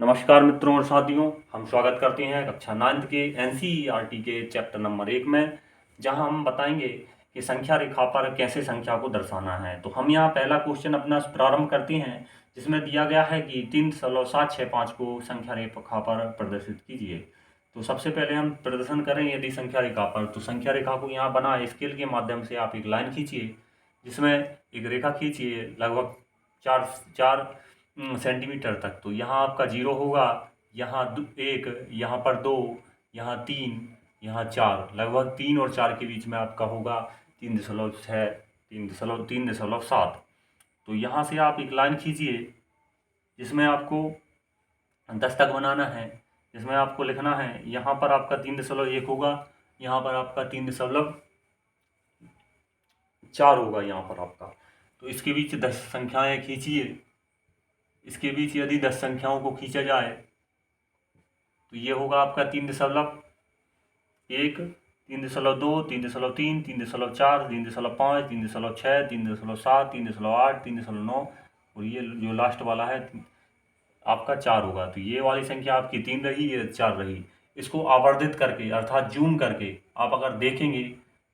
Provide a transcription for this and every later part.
नमस्कार मित्रों और साथियों, हम स्वागत करते हैं कक्षा 9 के एनसीईआरटी के चैप्टर नंबर 1 में, जहां हम बताएंगे कि संख्या रेखा पर कैसे संख्या को दर्शाना है। तो हम यहां पहला क्वेश्चन अपना प्रारंभ करते हैं, जिसमें दिया गया है कि 3.765 को संख्या रेखा पर प्रदर्शित कीजिए। तो सबसे पहले हम प्रदर्शन करें यदि संख्या रेखा पर, तो संख्या रेखा को यहाँ बना स्केल के माध्यम से आप एक लाइन खींचिए, जिसमें एक रेखा खींचिए लगभग चार चार सेंटीमीटर तक। तो यहाँ आपका 0 होगा, यहाँ 1, यहाँ पर 2, यहाँ 3, यहाँ 4, लगभग 3 और 4 के बीच में आपका होगा 3.6, 3.7। तो यहाँ से आप एक लाइन खींचिए, जिसमें आपको दस्तक बनाना है, जिसमें आपको लिखना है यहाँ पर आपका 3.1 होगा, यहाँ पर आपका 3.4 होगा, यहाँ पर आपका। तो इसके बीच 10 संख्याएं खींचिए। इसके बीच यदि 10 संख्याओं को खींचा जाए तो ये होगा आपका 3.1, 3.2, 3.3, 3.4, 3.5, 3.6, 3.7, 3.8, 3.9 और ये जो लास्ट वाला है आपका 4 होगा। तो ये वाली संख्या आपकी 3 रही, ये 4 रही। इसको आवर्धित करके अर्थात जूम करके आप अगर देखेंगे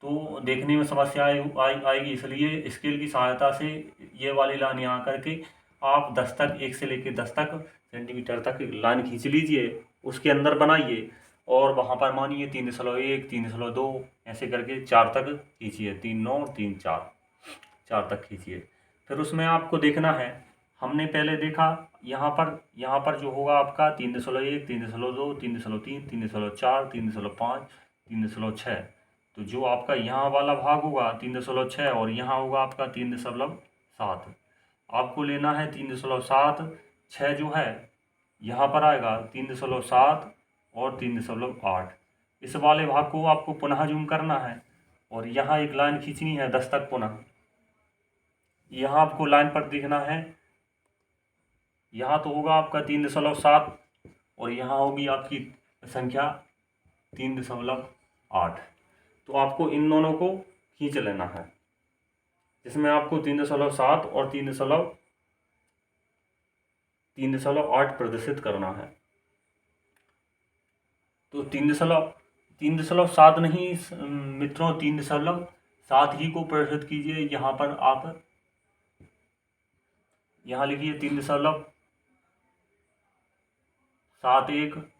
तो देखने में समस्या आएगी, इसलिए स्केल की सहायता से ये वाली लाइन यहाँ करके आप 10 तक, 1 से लेकर 10 तक सेंटीमीटर तक लाइन खींच लीजिए, उसके अंदर बनाइए और वहाँ पर मानिए 3.1, 3.2 ऐसे करके 4 तक खींचिए, 3, 9, 3, 4, 4 तक खींचिए। फिर उसमें आपको देखना है, हमने पहले देखा यहाँ पर जो होगा आपका 3.1, 3.2, 3.3, 3.4, 3.5, 3.6। तो जो आपका यहाँ वाला भाग होगा 3.6 और यहाँ होगा आपका 3.7। आपको लेना है 3.7, 6 जो है यहाँ पर आएगा 3.7 और 3.8। इस वाले भाग को आपको पुनः जूम करना है और यहाँ एक लाइन खींचनी है 10 तक पुनः। यहाँ आपको लाइन पर देखना है, यहाँ तो होगा आपका 3.7 और यहाँ होगी आपकी संख्या 3.8। तो आपको इन दोनों को खींच लेना है, जिसमें आपको 3.7 और 3.8 प्रदर्शित करना है। तो 3.7 नहीं मित्रों, 3.7 ही को प्रदर्शित कीजिए। यहाँ पर आप यहाँ लिखिए 3.71,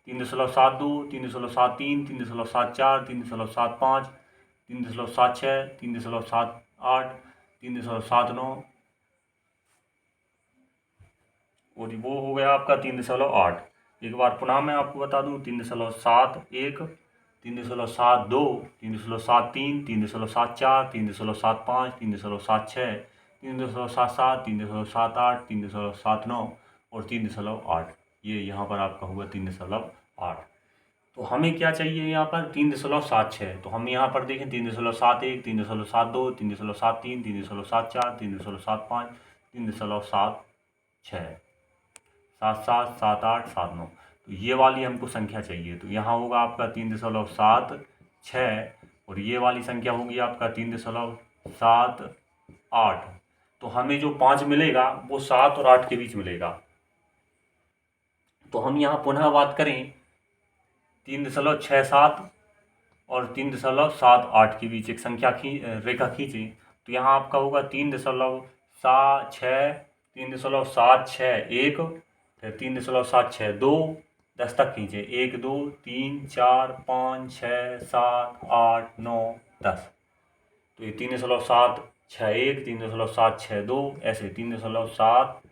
3.72, 3.73, 3.74, 3.75, 3.76, 3.78, 3.79 और वो हो गया आपका 3.8। एक बार पुनः मैं आपको बता दूं, 3.71, 3.72, 3.73, 3.74, 3.75, 3.76, 3.77, 3.78, 3.79 और 3.8। ये यहाँ पर आपका हुआ 3.8। तो हमें क्या चाहिए यहाँ पर 3.76। तो हम यहाँ पर देखें 3.71, 3.72, 3.73, 3.74, 3.75, 3.76, 7, 7, 8, 7, 9। तो ये वाली हमको संख्या चाहिए। तो यहाँ होगा आपका 3.76 और ये वाली संख्या होगी आपका 3.78। तो हमें जो 5 मिलेगा वो 7 और 8 के बीच मिलेगा। तो हम यहाँ पुनः बात करें 3.67 और 3.78 के बीच एक संख्या रेखा खींचे, तो यहाँ आपका होगा 3.76, 3.76 1, फिर 3.76 2, 10 तक खींचे, 1, 2, 3, 4, 5, 6, 7, 8, 9, 10। तो ये 3.761, 3.762 ऐसे 3.761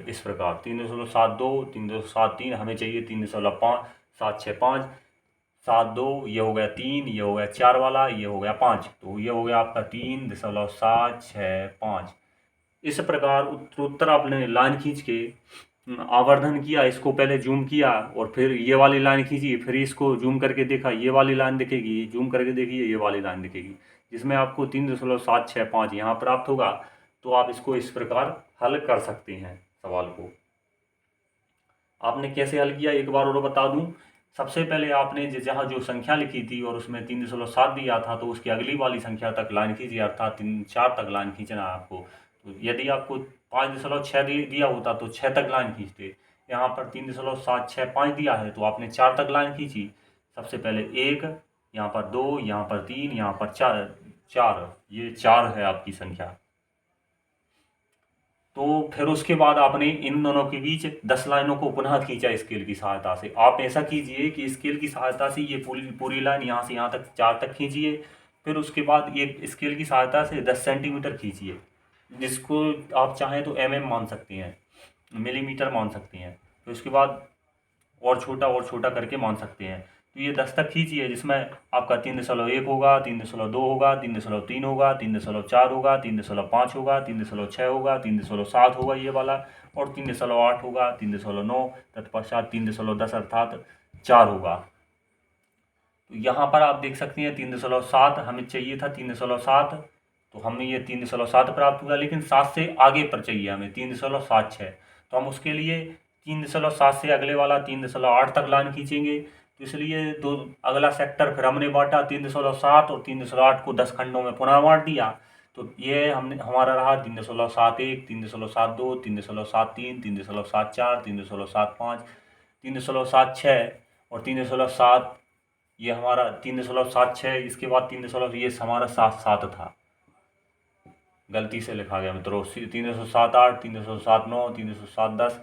इस प्रकार 3.72, 3.73 हमें चाहिए 3.5, 765, 72 ये हो गया 3, ये हो गया 4 वाला, ये हो गया 5। तो ये हो गया आपका 3.765। इस प्रकार उत्तरोत्तर आपने लाइन खींच के आवर्धन किया, इसको पहले जूम किया और फिर ये वाली लाइन खींची, फिर इसको जूम करके देखा, ये वाली लाइन दिखेगी, जूम करके देखिए ये वाली लाइन दिखेगी, जिसमें आपको 3.765 यहाँ प्राप्त होगा। तो आप इसको इस प्रकार हल कर सकते हैं सवाल को। आपने कैसे हल किया एक बार और बता दूं। सबसे पहले आपने जहाँ जो संख्या लिखी थी और उसमें 3.7 दिया था, तो उसकी अगली वाली संख्या तक लाइन खींचिए, अर्थात 4 तक लाइन खींचना है आपको। तो यदि आपको 5.6 दिया होता तो 6 तक लाइन खींचते। यहाँ पर 3.765 दिया है तो आपने 4 तक लाइन खींची। सबसे पहले 1, यहाँ पर 2, यहाँ पर 3, यहाँ पर 4, ये 4 है आपकी संख्या। तो फिर उसके बाद आपने इन दोनों के बीच 10 लाइनों को पुनः खींचा स्केल की सहायता से। आप ऐसा कीजिए कि स्केल की सहायता से ये पूरी पूरी लाइन यहाँ से यहाँ तक 4 तक खींचिए। फिर उसके बाद ये स्केल की सहायता से 10 सेंटीमीटर खींचिए, जिसको आप चाहें तो मान सकते हैं, मिलीमीटर मान सकते हैं। तो इसके बाद और छोटा करके मान सकते हैं। तो ये 10 तक खींचिए, जिसमें आपका 3.1 होगा, 3.2 होगा, 3.3 होगा, 3.4 होगा, 3.5 होगा, 3.6 होगा, 3.7 होगा ये वाला, और 3.8 होगा, 3.9, तत्पश्चात 3.10 अर्थात 4 होगा। तो यहाँ पर आप देख सकते हैं 3.7 हमें चाहिए था, 3.7, तो हमें ये 3.7 प्राप्त हुआ, लेकिन 7 से आगे पर चाहिए हमें 3.76। तो हम उसके लिए 3.7 से अगले वाला 3.8 तक लाइन खींचेंगे। तो इसलिए दो अगला सेक्टर फिर हमने बांटा 3.7 और 3.8 को 10 खंडों में पुनः बांट दिया। तो ये हमने हमारा रहा 3.71, 3.72, 3.73, 3.74, 3.75, 3.76 और 3.7। ये हमारा 3.76, इसके बाद 3 ये हमारा 7 था, गलती से लिखा गया मित्रों। 3.78, 3.79, 3.710,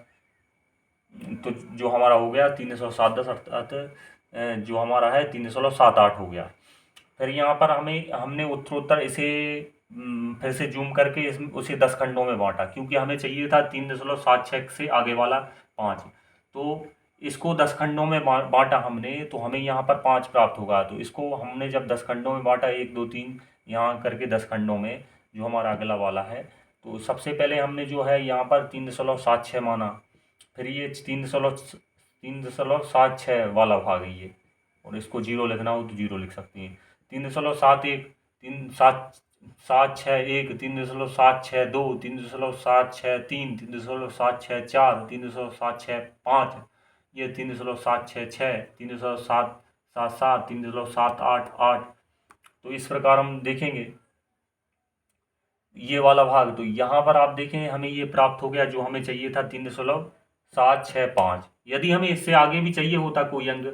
तो जो हमारा हो गया 3.710 अर्थात जो हमारा है 3.78 हो गया। फिर यहाँ पर हमने उत्तरोत्तर इसे फिर से जूम करके उसे 10 खंडों में बांटा, क्योंकि हमें चाहिए था 3.76 से आगे वाला 5। तो इसको 10 खंडों में बांटा हमने, तो हमें यहाँ पर 5 प्राप्त होगा। तो इसको हमने जब 10 खंडों में बांटा, 1, 2, 3 यहाँ करके 10 खंडों में, जो हमारा अगला वाला है, तो सबसे पहले हमने जो है यहाँ पर 3.76 माना। फिर ये 3.76 वाला भाग है ये, और इसको 0 लिखना हो तो 0 लिख सकते हैं। 3.71, 3.761, 3.762, 3.763, 3.764, 3.765, ये 3.766, 3.777, 3.788। तो इस प्रकार हम देखेंगे ये वाला भाग। तो यहाँ पर आप देखें हमें ये प्राप्त हो गया, जो हमें चाहिए था 3.765। यदि हमें इससे आगे भी चाहिए होता कोई अंक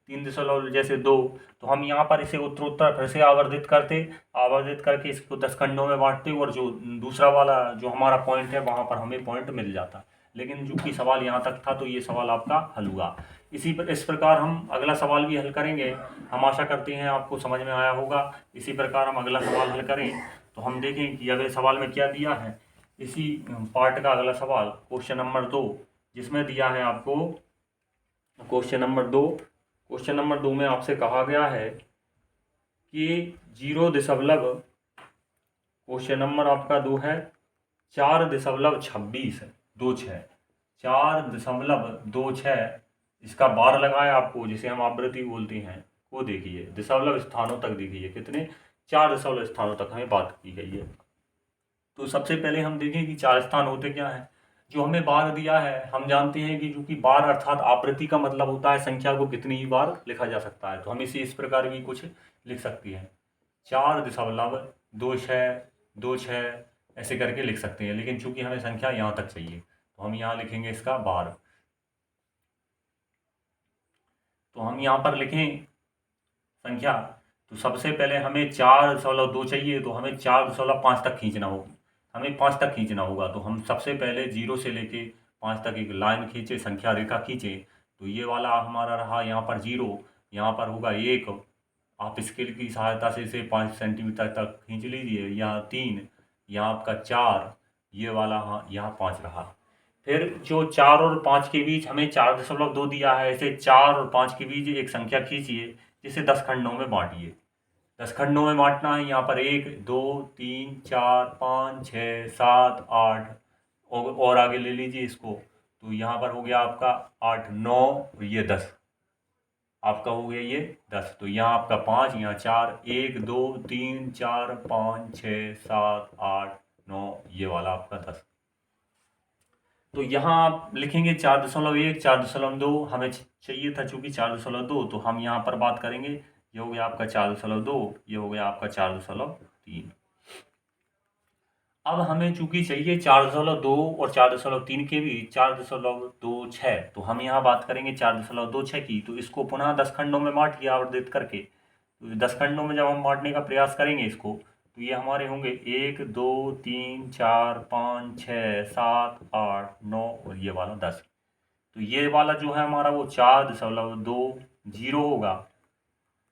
3.2, तो हम यहाँ पर इसे उत्तरोत्तर फिर से आवर्धित करके इसको 10 खंडों में बांटते, और जो दूसरा वाला जो हमारा पॉइंट है वहाँ पर हमें पॉइंट मिल जाता। लेकिन चूंकि सवाल यहाँ तक था तो ये सवाल आपका हल हुआ। इस प्रकार हम अगला सवाल भी हल करेंगे। हम आशा करते हैं आपको समझ में आया होगा। इसी प्रकार हम अगला सवाल हल करें तो हम देखें कि अगले सवाल में क्या दिया है। इसी पार्ट का अगला सवाल क्वेश्चन नंबर 2, जिसमें दिया है आपको क्वेश्चन नंबर 2 में आपसे कहा गया है कि 0 क्वेश्चन नंबर आपका 2 है 4.26, 4.26 इसका बार लगाए आपको, जिसे हम आवृत्ति बोलते हैं, वो देखिए दशमलव स्थानों तक देखिए कितने 4 दशमलव स्थानों तक हमें बात की गई है। तो सबसे पहले हम देखें कि 4 स्थान होते क्या हैं। जो हमें बार दिया है, हम जानते हैं कि क्योंकि बार अर्थात आवृत्ति का मतलब होता है संख्या को कितनी ही बार लिखा जा सकता है। तो हम इसे इस प्रकार भी कुछ लिख सकते हैं, 4.26 ऐसे करके लिख सकते हैं। लेकिन चूंकि हमें संख्या यहाँ तक चाहिए तो हम यहाँ लिखेंगे इसका बार। तो हम यहाँ पर लिखें संख्या, तो सबसे पहले हमें 4.2 चाहिए, तो हमें 4.5 तक खींचना होगा, हमें 5 तक खींचना होगा। तो हम सबसे पहले 0 से लेके 5 तक एक लाइन खींचे, संख्या रेखा खींचे। तो ये वाला हमारा रहा यहाँ पर 0, यहाँ पर होगा 1, आप स्केल की सहायता से इसे 5 सेंटीमीटर तक खींच लीजिए। यहाँ 3, यहाँ आपका 4, ये वाला हाँ यहाँ 5 रहा। फिर जो 4 और 5 के बीच हमें 4.2 दिया है, ऐसे 4 और 5 के बीच एक संख्या खींचिए, जिसे 10 खंडों में बांटिए। 10 खंडों में बांटना है। यहाँ पर 1, 2, 3, 4, 5, 6, 7, 8 और आगे ले लीजिए इसको। तो यहाँ पर हो गया आपका 8, 9 और ये 10, आपका हो गया ये 10। तो यहाँ आपका 5, यहाँ 4, 1, 2, 3, 4, 5, 6, 7, 8, 9, ये वाला आपका 10। तो यहाँ आप लिखेंगे 4.1, 4.2 हमें चाहिए था, चूंकि 4.2, तो हम यहाँ पर बात करेंगे। ये हो गया आपका 4.2, ये हो गया आपका 4.3। अब हमें चूंकि चाहिए 4.2 और 4.3 के बीच 4.26, तो हम यहाँ बात करेंगे 4.26 की। तो इसको पुनः 10 खंडों में बांटिए आवर्धित करके। तो 10 खंडों में जब हम बांटने का प्रयास करेंगे इसको, तो ये हमारे होंगे 1 2 3 4 5 6 7 8 9 और ये वाला 10। तो ये वाला जो है हमारा वो 4.20 होगा,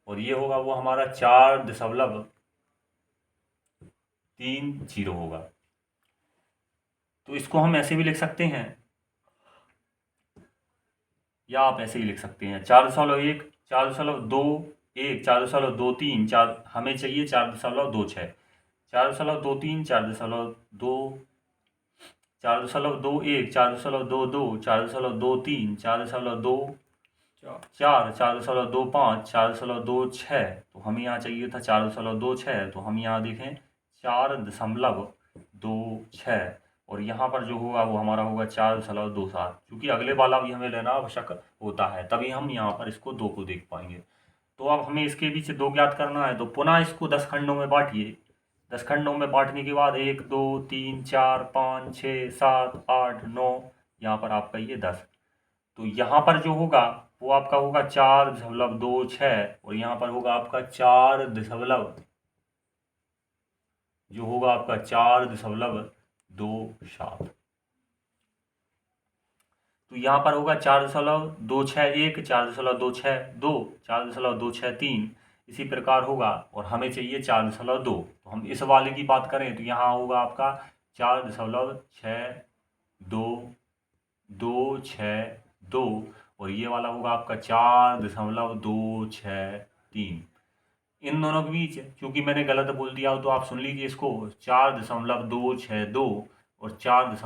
और ये होगा वो हमारा 4.30 होगा। तो इसको हम ऐसे भी लिख सकते हैं, या आप ऐसे ही लिख सकते हैं 4.1 4.21 4.23 4, हमें चाहिए 4.26, 4.23 4.2 4.21 4.22 4.23 4.2 4.25 4.26। तो हमें यहाँ चाहिए था 4.26, तो हम यहाँ देखें 4.26, और यहाँ पर जो होगा वो हमारा होगा 4.27, क्योंकि अगले वाला भी हमें लेना आवश्यक होता है, तभी हम यहाँ पर इसको 2 को देख पाएंगे। तो अब हमें इसके बीच 2 ज्ञात करना है, तो पुनः इसको 10 खंडों में बांटिए। 10 खंडों में बांटने के बाद 1 2 3 4 5 6 7 8 9, यहाँ पर आपका ये 10। तो यहाँ पर जो होगा वो आपका होगा 4.26, और यहाँ पर होगा आपका 4.27, जो होगा आपका 4.27। तो यहाँ पर होगा 4.261 4.262 4.263, इसी प्रकार होगा, और हमें चाहिए 4.2। तो हम इस वाले की बात करें तो यहाँ होगा आपका 4.62 और ये वाला होगा आपका 4.263। इन दोनों के बीच क्योंकि मैंने गलत बोल दिया हो तो आप सुन लीजिए इसको, 4.262 और 4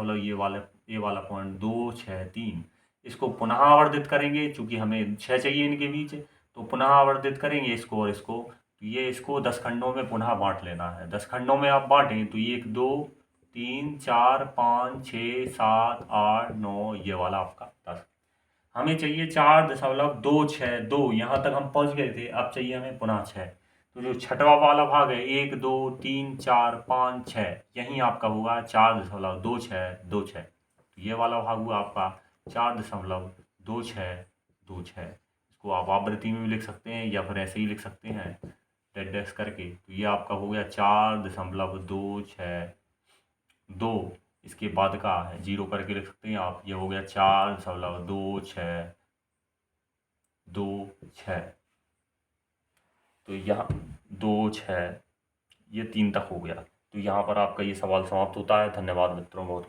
ये वाला पॉइंट 263, इसको पुनः आवर्धित करेंगे चूंकि हमें 6 चाहिए इनके बीच, तो पुनः आवर्धित करेंगे इसको और इसको। तो ये इसको 10 खंडों में पुनः बांट लेना है। 10 खंडों में आप बांटें तो 1 2 3 4 5 6 7 8 9, ये वाला आपका 10। हमें चाहिए 4.262, यहाँ तक हम पहुँच गए थे, अब चाहिए हमें पुनः 6। तो जो छठवा वाला भाग है 1 2 3 4 5 6, यहीं आपका हुआ 4.2626। तो ये वाला भाग हुआ आपका 4.2626। इसको आप आवृत्ति में भी लिख सकते हैं या फिर ऐसे ही लिख सकते हैं डेड डैश करके। तो ये आपका हो गया 4.262, इसके बाद का है 0 करके लिख सकते हैं आप, ये हो गया 4.2626। तो यहाँ 2 6 ये 3 तक हो गया। तो यहाँ पर आपका ये सवाल समाप्त होता है। धन्यवाद मित्रों, बहुत बहुत।